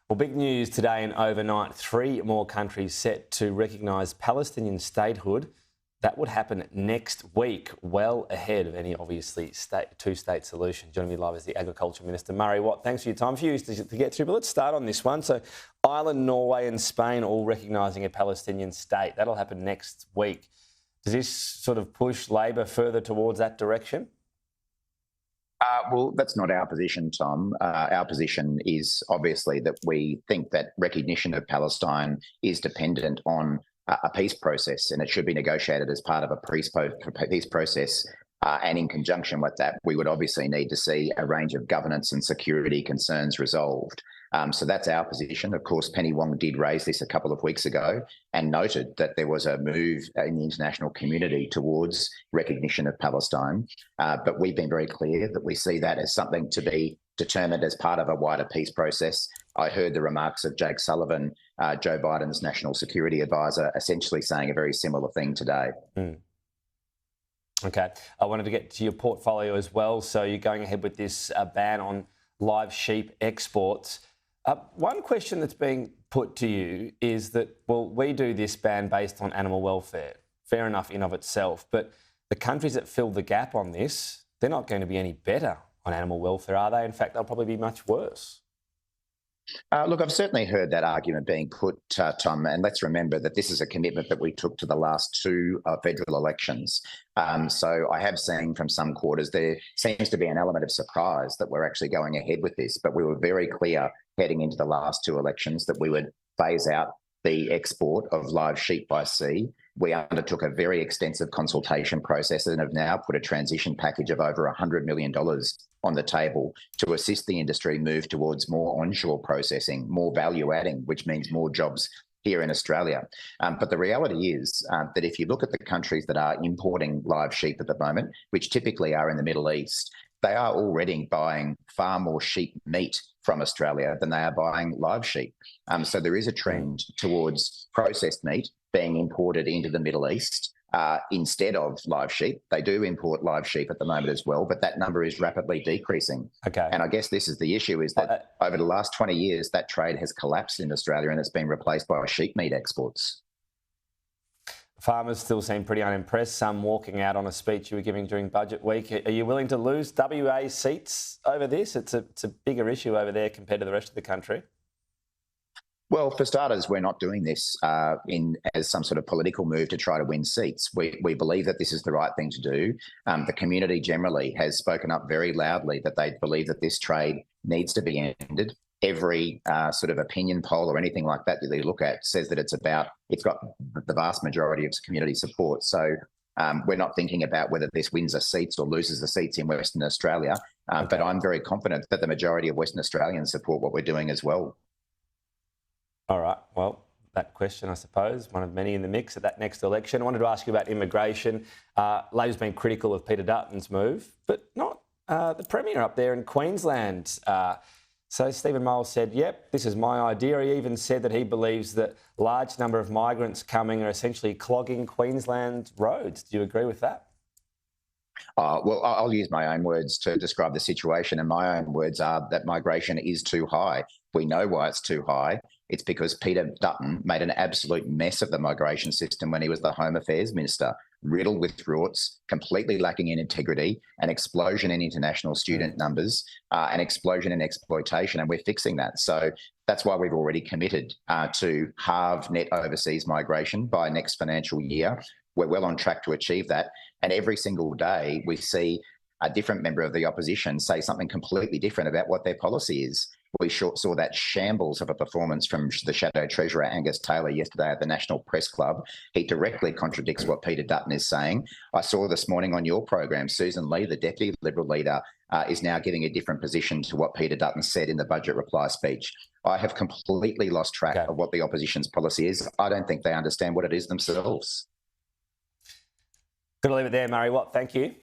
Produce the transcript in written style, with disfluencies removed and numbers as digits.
Well, big news today and overnight. 3 more countries set to recognise Palestinian statehood. That would happen next week, well ahead of any, obviously, two-state solution. Joining me live is the Agriculture Minister, Murray Watt. Thanks for your time. A few to get through, but let's start on this one. So Ireland, Norway and Spain all recognising a Palestinian state. That'll happen next week. Does this sort of push Labor further towards that direction? Well, that's not our position, Tom. Our position is obviously that we think that recognition of Palestine is dependent on a peace process, and it should be negotiated as part of a peace process. And in conjunction with that, we would obviously need to see a range of governance and security concerns resolved. So that's our position. Of course, Penny Wong did raise this a couple of weeks ago and noted that there was a move in the international community towards recognition of Palestine. But we've been very clear that we see that as something to be determined as part of a wider peace process. I heard the remarks of Jake Sullivan, Joe Biden's national security advisor, essentially saying a very similar thing today. Okay. I wanted to get to your portfolio as well. So you're going ahead with this ban on live sheep exports. One question that's being put to you is that, well, we do this ban based on animal welfare. Fair enough in of itself. But the countries that fill the gap on this, they're not going to be any better on animal welfare, are they? In fact, they'll probably be much worse. Look, I've certainly heard that argument being put, Tom, and let's remember that this is a commitment that we took to the last 2 federal elections. So I have seen from some quarters there seems to be an element of surprise that we're actually going ahead with this, but we were very clear heading into the last 2 elections that we would phase out the export of live sheep by sea. We undertook a very extensive consultation process and have now put a transition package of over $100 million on the table to assist the industry move towards more onshore processing, more value adding, which means more jobs here in Australia. But the reality is that if you look at the countries that are importing live sheep at the moment, which typically are in the Middle East, they are already buying far more sheep meat from Australia than they are buying live sheep. So there is a trend towards processed meat being imported into the Middle East instead of live sheep. They do import live sheep at the moment as well, but that number is rapidly decreasing. Okay. And I guess this is the issue, is that over the last 20 years, that trade has collapsed in Australia and it's been replaced by sheep meat exports. Farmers still seem pretty unimpressed, some walking out on a speech you were giving during budget week. Are you willing to lose WA seats over this? It's a bigger issue over there compared to the rest of the country. Well, for starters, we're not doing this as some sort of political move to try to win seats. We believe that this is the right thing to do. The community generally has spoken up very loudly that they believe that this trade needs to be ended. Every sort of opinion poll or anything like that you look at says that it's got the vast majority of community support. So we're not thinking about whether this wins us seats or loses the seats in Western Australia. But I'm very confident that the majority of Western Australians support what we're doing as well. All right. Well, that question, I suppose, one of many in the mix at that next election. I wanted to ask you about immigration. Labor's been critical of Peter Dutton's move, but not the Premier up there in Queensland. So Stephen Miles said, yep, this is my idea. He even said that he believes that large number of migrants coming are essentially clogging Queensland roads. Do you agree with that? Well, I'll use my own words to describe the situation, and my own words are that migration is too high. We know why it's too high. It's because Peter Dutton made an absolute mess of the migration system when he was the Home Affairs Minister, riddled with rorts, completely lacking in integrity, an explosion in international student numbers, an explosion in exploitation, and we're fixing that. So that's why we've already committed to halve net overseas migration by next financial year. We're well on track to achieve that. And every single day we see a different member of the opposition say something completely different about what their policy is. We saw that shambles of a performance from the Shadow Treasurer, Angus Taylor, yesterday at the National Press Club. He directly contradicts what Peter Dutton is saying. I saw this morning on your program, Susan Lee, the Deputy Liberal Leader, is now giving a different position to what Peter Dutton said in the budget reply speech. I have completely lost track of what the opposition's policy is. I don't think they understand what it is themselves. Good to leave it there, Murray Watt. Thank you.